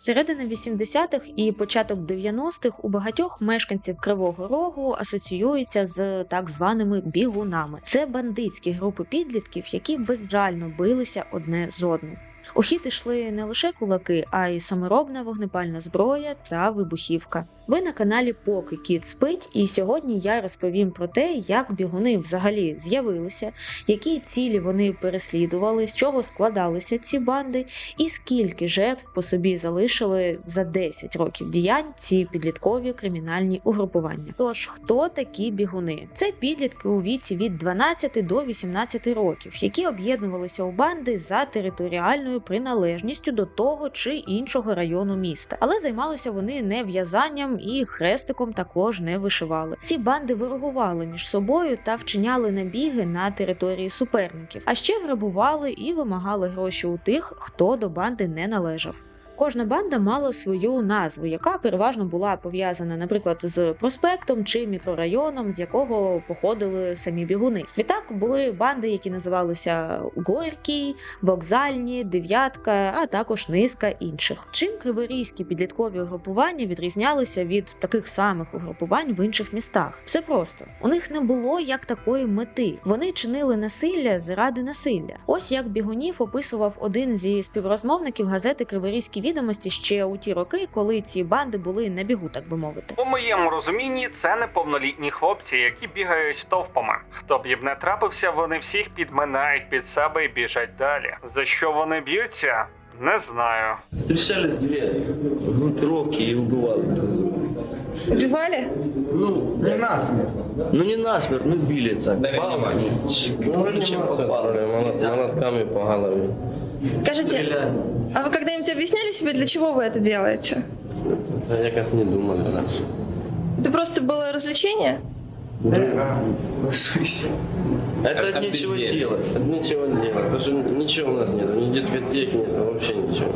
Середина 80-х і початок 90-х у багатьох мешканців Кривого Рогу асоціюються з так званими бігунами. Це бандитські групи підлітків, які безжально билися одне з одним. У хід ішли не лише кулаки, а й саморобна вогнепальна зброя та вибухівка. Ви на каналі Поки Кіт спить, і сьогодні я розповім про те, як бігуни взагалі з'явилися, які цілі вони переслідували, з чого складалися ці банди і скільки жертв по собі залишили за 10 років діянь ці підліткові кримінальні угрупування. Тож, хто такі бігуни? Це підлітки у віці від 12 до 18 років, які об'єднувалися у банди за територіальною приналежністю до того чи іншого району міста. Але займалися вони не в'язанням і хрестиком також не вишивали. Ці банди ворогували між собою та вчиняли набіги на території суперників, а ще грабували і вимагали гроші у тих, хто до банди не належав. Кожна банда мала свою назву, яка переважно була пов'язана, наприклад, з проспектом чи мікрорайоном, з якого походили самі бігуни. Відтак були банди, які називалися Горький, Вокзальні, Дев'ятка, а також низка інших. Чим криворізькі підліткові угрупування відрізнялися від таких самих угрупувань в інших містах? Все просто. У них не було як такої мети. Вони чинили насилля заради насилля. Ось як бігунів описував один зі співрозмовників газети «Криворізькі відомості» ще у ті роки, коли ці банди були на бігу, так би мовити. У моєму розумінні це неповнолітні хлопці, які бігають товпами. Хто б їм не трапився, вони всіх підминають під себе і біжать далі. За що вони б'ються? Не знаю. Встречались в группировке и убивали. Убивали? Ну, не насмерть. Ну не насмерть, ну били так. Ну, чем попало. Молотками по голове. Скажите, а вы когда-нибудь объясняли себе, для чего вы это делаете? Я якось не думав раніше. Это просто было развлечение? Это от нечего делать. От нечего делать. Потому что ничего у нас нет. Ни дискотек нет, вообще ничего.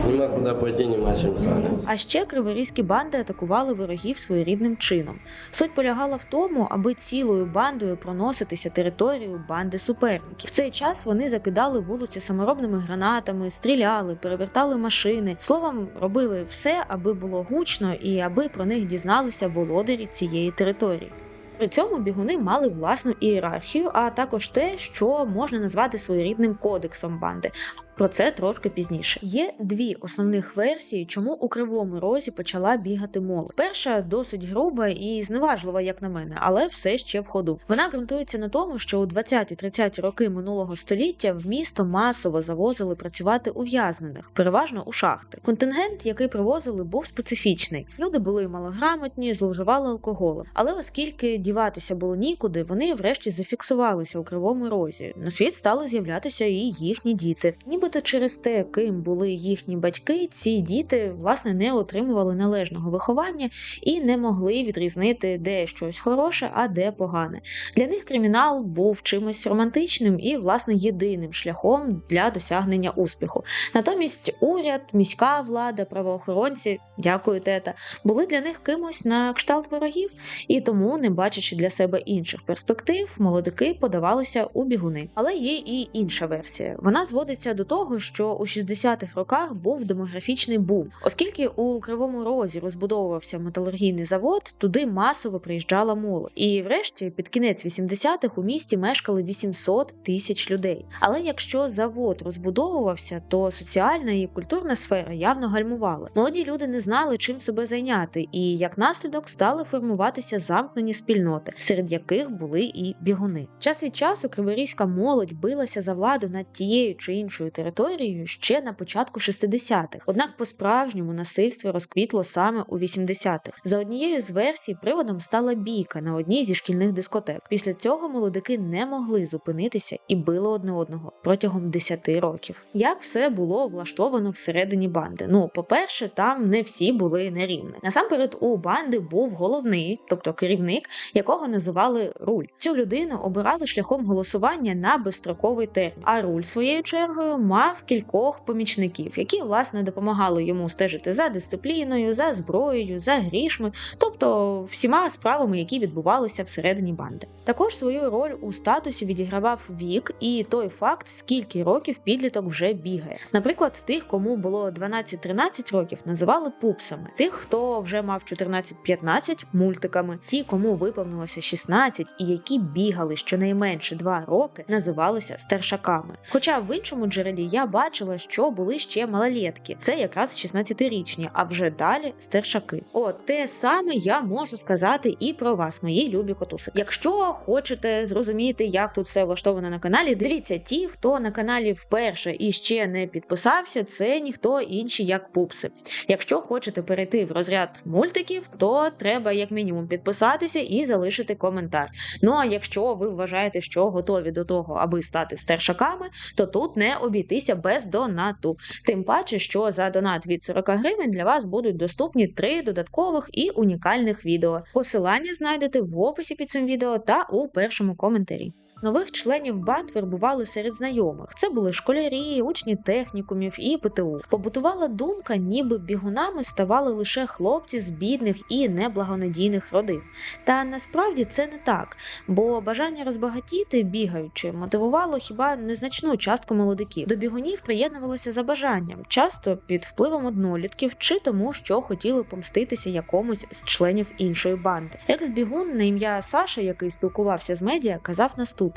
Нема куда пойти, нема чим зайняти. А ще криворізькі банди атакували ворогів своєрідним чином. Суть полягала в тому, аби цілою бандою проноситися територію банди суперників. В цей час вони закидали вулиці саморобними гранатами, стріляли, перевертали машини. Словом, робили все, аби було гучно і аби про них дізналися володарі цієї території. При цьому бігуни мали власну ієрархію, а також те, що можна назвати своєрідним кодексом банди. Про це трошки пізніше. Є дві основних версії, чому у Кривому Розі почала бігати молодь. Перша досить груба і зневажлива, як на мене, але все ще в ходу. Вона ґрунтується на тому, що у 20-30 роки минулого століття в місто масово завозили працювати ув'язнених, переважно у шахти. Контингент, який привозили, був специфічний. Люди були малограмотні, зловживали алкоголем. Але оскільки діватися було нікуди, вони врешті зафіксувалися у Кривому Розі. На світ стали з'являтися і їхні діти. Нібито через те, ким були їхні батьки, ці діти, власне, не отримували належного виховання і не могли відрізнити, де щось хороше, а де погане. Для них кримінал був чимось романтичним і, власне, єдиним шляхом для досягнення успіху. Натомість уряд, міська влада, правоохоронці, дякую, тета, були для них кимось на кшталт ворогів, і тому, не бачачи для себе інших перспектив, молодики подавалися у бігуни. Але є і інша версія. Вона зводиться до того, що у 60-х роках був демографічний бум. Оскільки у Кривому Розі розбудовувався металургійний завод, туди масово приїжджала молодь. І врешті, під кінець 80-х у місті мешкали 800 тисяч людей. Але якщо завод розбудовувався, то соціальна і культурна сфера явно гальмувала. Молоді люди не знали, чим себе зайняти, і як наслідок стали формуватися замкнені спільноти, серед яких були і бігуни. Час від часу криворізька молодь билася за владу над тією чи іншою територією ще на початку 60-х. Однак по-справжньому насильство розквітло саме у 80-х. За однією з версій приводом стала бійка на одній зі шкільних дискотек. Після цього молодики не могли зупинитися і били одне одного протягом 10 років. Як все було влаштовано всередині банди? Ну, по-перше, там не всі були нерівні. Насамперед у банди був головний, тобто керівник, якого називали руль. Цю людину обирали шляхом голосування на безстроковий термін, а руль своєю чергою мав кількох помічників, які, власне, допомагали йому стежити за дисципліною, за зброєю, за грішми, тобто всіма справами, які відбувалися всередині банди. Також свою роль у статусі відігравав вік і той факт, скільки років підліток вже бігає. Наприклад, тих, кому було 12-13 років, називали пупсами. Тих, хто вже мав 14-15 – мультиками. Ті, кому виповнилося 16 і які бігали щонайменше 2 роки, називалися старшаками. Хоча в іншому джерелі я бачила, що були ще малолетки. Це якраз 16-річні, а вже далі старшаки. Те саме я можу сказати і про вас, мої любі котуси. Якщо хочете зрозуміти, як тут все влаштовано на каналі, дивіться, ті, хто на каналі вперше і ще не підписався, це ніхто інші як пупси. Якщо хочете перейти в розряд мультиків, то треба як мінімум підписатися і залишити коментар. Ну а якщо ви вважаєте, що готові до того, аби стати старшаками, то тут не обійтися без донату. Тим паче, що за донат від 40 гривень для вас будуть доступні 3 додаткових і унікальних відео. Посилання знайдете в описі під цим відео та у першому коментарі. Нових членів банд вербували серед знайомих. Це були школярі, учні технікумів і ПТУ. Побутувала думка, ніби бігунами ставали лише хлопці з бідних і неблагонадійних родин. Та насправді це не так, бо бажання розбагатіти, бігаючи, мотивувало хіба незначну частку молодиків. До бігунів приєднувалися за бажанням, часто під впливом однолітків чи тому, що хотіли помститися якомусь з членів іншої банди. Екс-бігун на ім'я Саша, який спілкувався з медіа, казав наступне.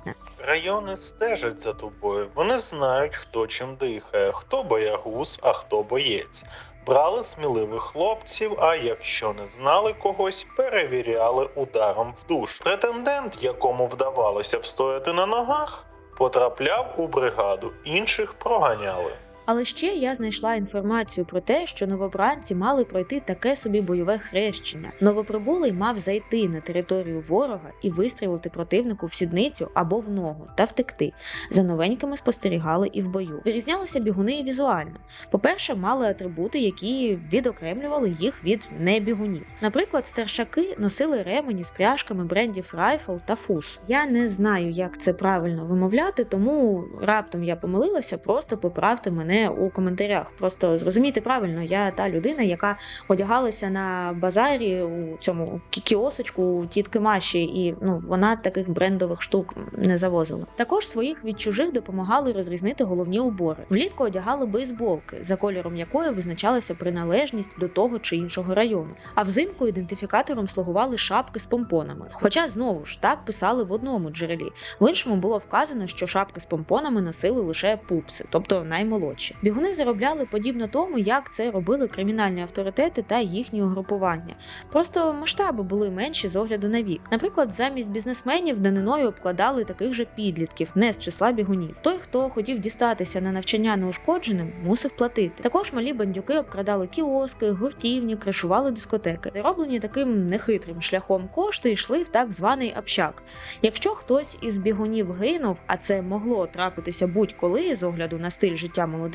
Райони стежать за тобою. Вони знають, хто чим дихає, хто боягуз, а хто боєць. Брали сміливих хлопців, а якщо не знали когось, перевіряли ударом в душ. Претендент, якому вдавалося встояти на ногах, потрапляв у бригаду, інших проганяли. Але ще я знайшла інформацію про те, що новобранці мали пройти таке собі бойове хрещення. Новоприбулий мав зайти на територію ворога і вистрілити противнику в сідницю або в ногу та втекти. За новенькими спостерігали і в бою. Вирізнялися бігуни і візуально. По-перше, мали атрибути, які відокремлювали їх від небігунів. Наприклад, старшаки носили ремені з пряжками брендів Rifle та Fuss. Я не знаю, як це правильно вимовляти, тому раптом я помилилася, просто поправте мене у коментарях. Просто зрозумійте правильно, я та людина, яка одягалася на базарі у цьому кіосочку у тітки Маші, і вона таких брендових штук не завозила. Також своїх від чужих допомагали розрізнити головні убори. Влітку одягали бейсболки, за кольором якої визначалася приналежність до того чи іншого району. А взимку ідентифікатором слугували шапки з помпонами. Хоча, знову ж, так писали в одному джерелі. В іншому було вказано, що шапки з помпонами носили лише пупси, тобто наймолодші. Бігуни заробляли подібно тому, як це робили кримінальні авторитети та їхні угрупування. Просто масштаби були менші з огляду на вік. Наприклад, замість бізнесменів даниною обкладали таких же підлітків, не з числа бігунів. Той, хто хотів дістатися на навчання неушкодженим, мусив платити. Також малі бандюки обкрадали кіоски, гуртівні, кришували дискотеки. Зароблені таким нехитрим шляхом кошти йшли в так званий общак. Якщо хтось із бігунів гинув, а це могло трапитися будь-коли з огляду на стиль життя молодиків,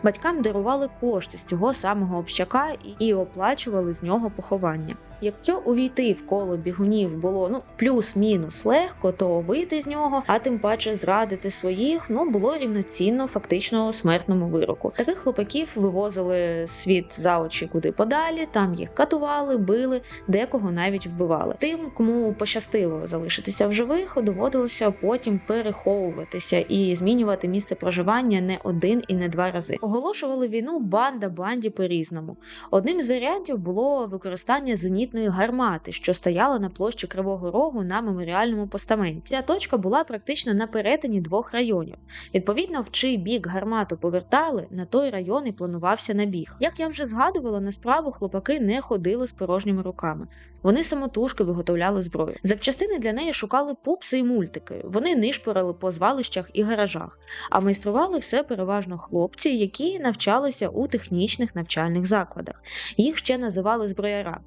батькам дарували кошти з цього самого общака і оплачували з нього поховання. Якщо увійти в коло бігунів було плюс-мінус легко, то вийти з нього, а тим паче зрадити своїх, було рівноцінно фактично смертному вироку. Таких хлопаків вивозили світ за очі куди подалі, там їх катували, били, декого навіть вбивали. Тим, кому пощастило залишитися в живих, доводилося потім переховуватися і змінювати місце проживання не один і не 2 рази. Оголошували війну банда банді по-різному. Одним з варіантів було використання зенітної гармати, що стояла на площі Кривого Рогу на меморіальному постаменті. Ця точка була практично на перетині 2 районів. Відповідно, в чий бік гармату повертали, на той район і планувався набіг. Як я вже згадувала, на справу хлопаки не ходили з порожніми руками. Вони самотужки виготовляли зброю. Запчастини для неї шукали пупси і мультики. Вони нишпорили по звалищах і гаражах. А майстрували все переважно хлопці, які навчалися у технічних навчальних закладах. Їх ще називали зброярами.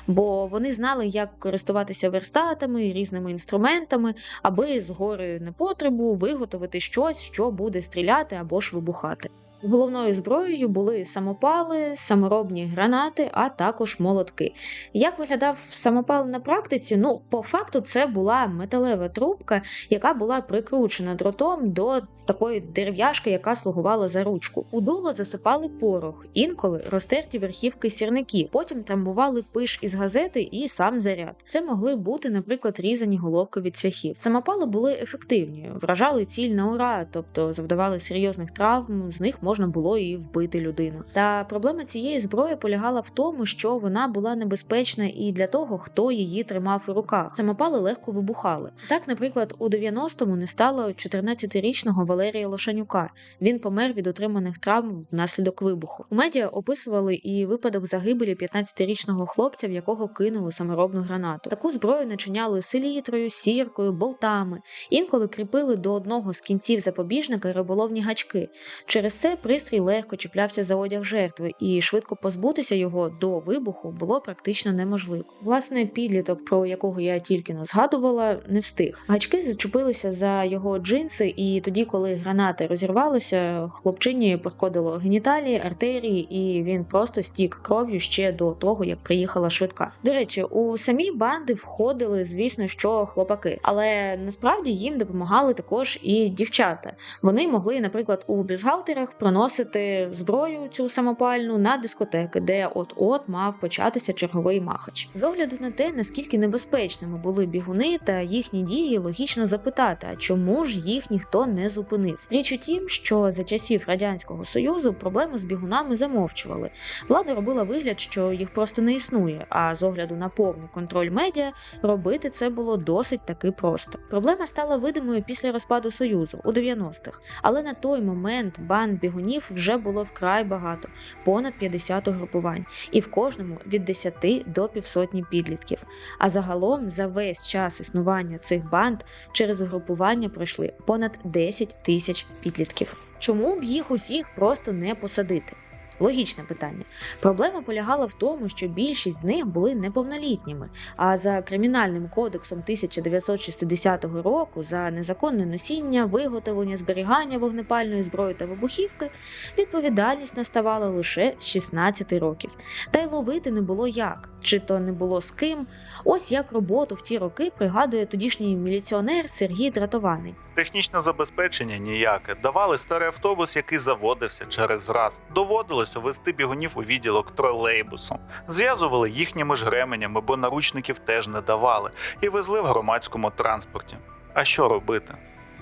Бо вони знали, як користуватися верстатами і різними інструментами, аби з гори непотребу виготовити щось, що буде стріляти або ж вибухати. Головною зброєю були самопали, саморобні гранати, а також молотки. Як виглядав самопал на практиці? Ну, по факту це була металева трубка, яка була прикручена дротом до такої дерев'яшки, яка слугувала за ручку. У дуло засипали порох, інколи розтерті верхівки сірників, потім трамбували пиш із газети і сам заряд. Це могли бути, наприклад, різані головки від цвяхів. Самопали були ефективні, вражали ціль на ура, тобто завдавали серйозних травм, з них можна було і вбити людину. Та проблема цієї зброї полягала в тому, що вона була небезпечна і для того, хто її тримав у руках. Самопали легко вибухали. Так, наприклад, у 90-му не стало 14-річного Валерія Лошанюка. Він помер від отриманих травм внаслідок вибуху. У медіа описували і випадок загибелі 15-річного хлопця, в якого кинули саморобну гранату. Таку зброю начиняли селітрою, сіркою, болтами. Інколи кріпили до одного з кінців запобіжника риболовні гачки. Через це пристрій легко чіплявся за одяг жертви, і швидко позбутися його до вибуху було практично неможливо. Власне, підліток, про якого я тільки-но згадувала, не встиг. Гачки зачепилися за його джинси, і тоді, коли граната розірвалася, хлопчині пошкодило геніталії, артерії, і він просто стік кров'ю ще до того, як приїхала швидка. До речі, у самі банди входили, звісно, що хлопаки, але насправді їм допомагали також і дівчата. Вони могли, наприклад, у бюстгальтерах проносити зброю цю самопальну на дискотеки, де от-от мав початися черговий махач. З огляду на те, наскільки небезпечними були бігуни та їхні дії, логічно запитати, а чому ж їх ніхто не зупинив? Річ у тім, що за часів Радянського Союзу проблеми з бігунами замовчували. Влада робила вигляд, що їх просто не існує, а з огляду на повний контроль медіа робити це було досить таки просто. Проблема стала видимою після розпаду Союзу у 90-х, але на той момент банд бігунів вже було вкрай багато, понад 50 угрупувань, і в кожному від 10 до півсотні підлітків. А загалом за весь час існування цих банд через угрупування пройшли понад 10 тисяч підлітків. Чому б їх усіх просто не посадити? Логічне питання. Проблема полягала в тому, що більшість з них були неповнолітніми, а за Кримінальним кодексом 1960 року за незаконне носіння, виготовлення, зберігання вогнепальної зброї та вибухівки відповідальність наставала лише з 16 років. Та й ловити не було як, чи то не було з ким. Ось як роботу в ті роки пригадує тодішній міліціонер Сергій Дратований. Технічне забезпечення ніяке. Давали старий автобус, який заводився через раз. Доводилось увести бігунів у відділок тролейбусом. Зв'язували їхніми ж ременями, бо наручників теж не давали. І везли в громадському транспорті. А що робити?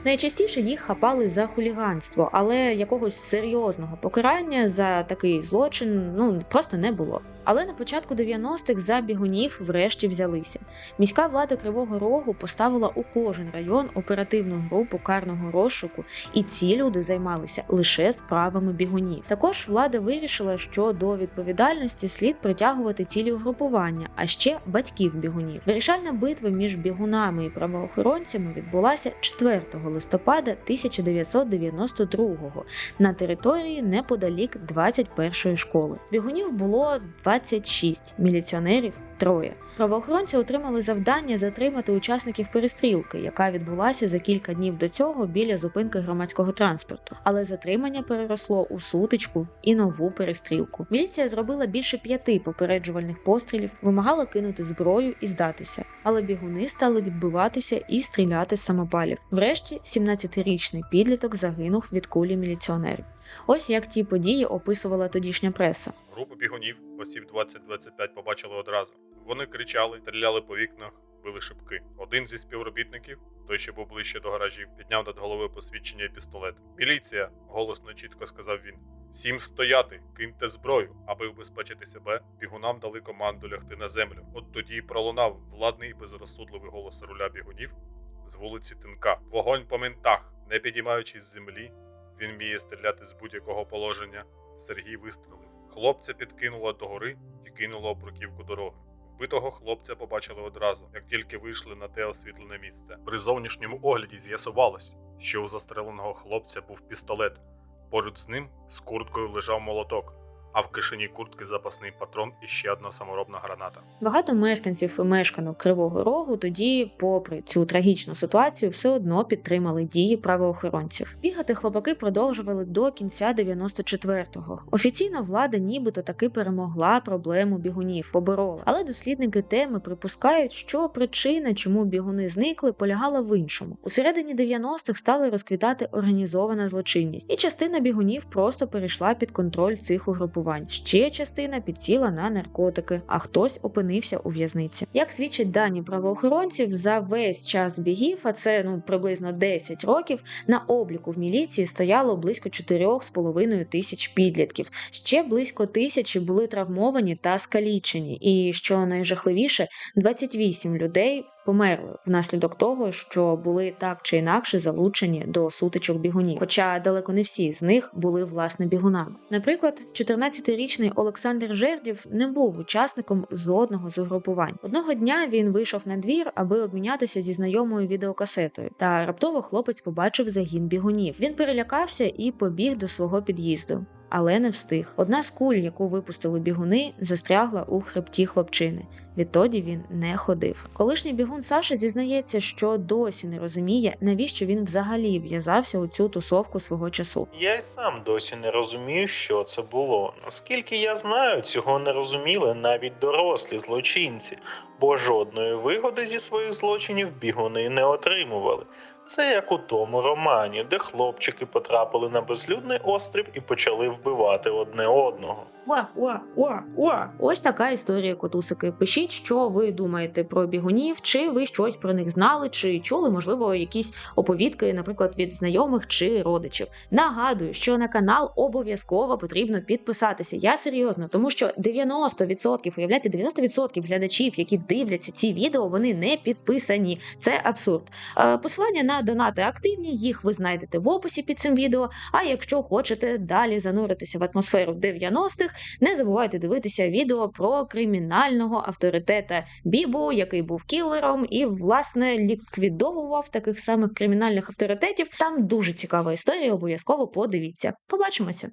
Найчастіше їх хапали за хуліганство, але якогось серйозного покарання за такий злочин просто не було. Але на початку 90-х за бігунів врешті взялися. Міська влада Кривого Рогу поставила у кожен район оперативну групу карного розшуку, і ці люди займалися лише справами бігунів. Також влада вирішила, що до відповідальності слід притягувати цілі угрупування, а ще батьків бігунів. Вирішальна битва між бігунами і правоохоронцями відбулася 4 листопада 1992-го на території неподалік 21-ї школи. Бігунів було 26, міліціонерів – 3. Правоохоронці отримали завдання затримати учасників перестрілки, яка відбулася за кілька днів до цього біля зупинки громадського транспорту. Але затримання переросло у сутичку і нову перестрілку. Міліція зробила більше 5 попереджувальних пострілів, вимагала кинути зброю і здатися. Але бігуни стали відбиватися і стріляти з самопалів. Врешті 17-річний підліток загинув від кулі міліціонерів. Ось як ті події описувала тодішня преса. Групу бігунів, осіб 20-25, побачили одразу. Вони кричали, стріляли по вікнах, били шибки. Один зі співробітників, той, що був ближче до гаражів, підняв над головою посвідчення і пістолет. «Міліція!» – голосно чітко сказав він. «Всім стояти! Киньте зброю!» Аби убезпечити себе, бігунам дали команду лягти на землю. От тоді й пролунав владний і безрозсудливий голос руля бігунів з вулиці Тинка. «Вогонь по ментах!» Не підіймаючись з землі, він вміє стріляти з будь-якого положення. Сергій вистрелив. Хлопця підкинуло догори і кинуло об бруківку дороги. Вбитого хлопця побачили одразу, як тільки вийшли на те освітлене місце. При зовнішньому огляді з'ясувалось, що у застреленого хлопця був пістолет. Поруч з ним з курткою лежав молоток, а в кишені куртки запасний патрон і ще одна саморобна граната. Багато мешканців і мешканок Кривого Рогу тоді, попри цю трагічну ситуацію, все одно підтримали дії правоохоронців. Бігати хлопаки продовжували до кінця 94-го. Офіційно влада нібито таки перемогла проблему бігунів, поборола. Але дослідники теми припускають, що причина, чому бігуни зникли, полягала в іншому. У середині 90-х стали розквітати організована злочинність, і частина бігунів просто перейшла під контроль цих угрупувань. Ще частина підсіла на наркотики, а хтось опинився у в'язниці. Як свідчать дані правоохоронців, за весь час бігів, а це приблизно 10 років, на обліку в міліції стояло близько 4,5 тисяч підлітків. Ще близько 1000 були травмовані та скалічені. І, що найжахливіше, 28 людей померли внаслідок того, що були так чи інакше залучені до сутичок бігунів. Хоча далеко не всі з них були власне бігунами. Наприклад, 14-річний Олександр Жердів не був учасником жодного з угрупувань. Одного дня він вийшов на двір, аби обмінятися зі знайомою відеокасетою. Та раптово хлопець побачив загін бігунів. Він перелякався і побіг до свого під'їзду. Але не встиг. Одна з куль, яку випустили бігуни, застрягла у хребті хлопчини. Відтоді він не ходив. Колишній бігун Саша зізнається, що досі не розуміє, навіщо він взагалі в'язався у цю тусовку свого часу. Я й сам досі не розумію, що це було. Наскільки я знаю, цього не розуміли навіть дорослі злочинці, бо жодної вигоди зі своїх злочинів бігуни не отримували. Це як у тому романі, де хлопчики потрапили на безлюдний острів і почали вбивати одне одного. Ось така історія, котусики. Пишіть, що ви думаєте про бігунів, чи ви щось про них знали, чи чули, можливо, якісь оповідки, наприклад, від знайомих чи родичів. Нагадую, що на канал обов'язково потрібно підписатися. Я серйозно, тому що 90%, уявляєте, 90% глядачів, які дивляться ці відео, вони не підписані. Це абсурд. Посилання на донати активні, їх ви знайдете в описі під цим відео. А якщо хочете далі зануритися в атмосферу 90-х, не забувайте дивитися відео про кримінального авторитета Бібу, який був кілером і, власне, ліквідовував таких самих кримінальних авторитетів. Там дуже цікава історія, обов'язково подивіться. Побачимося!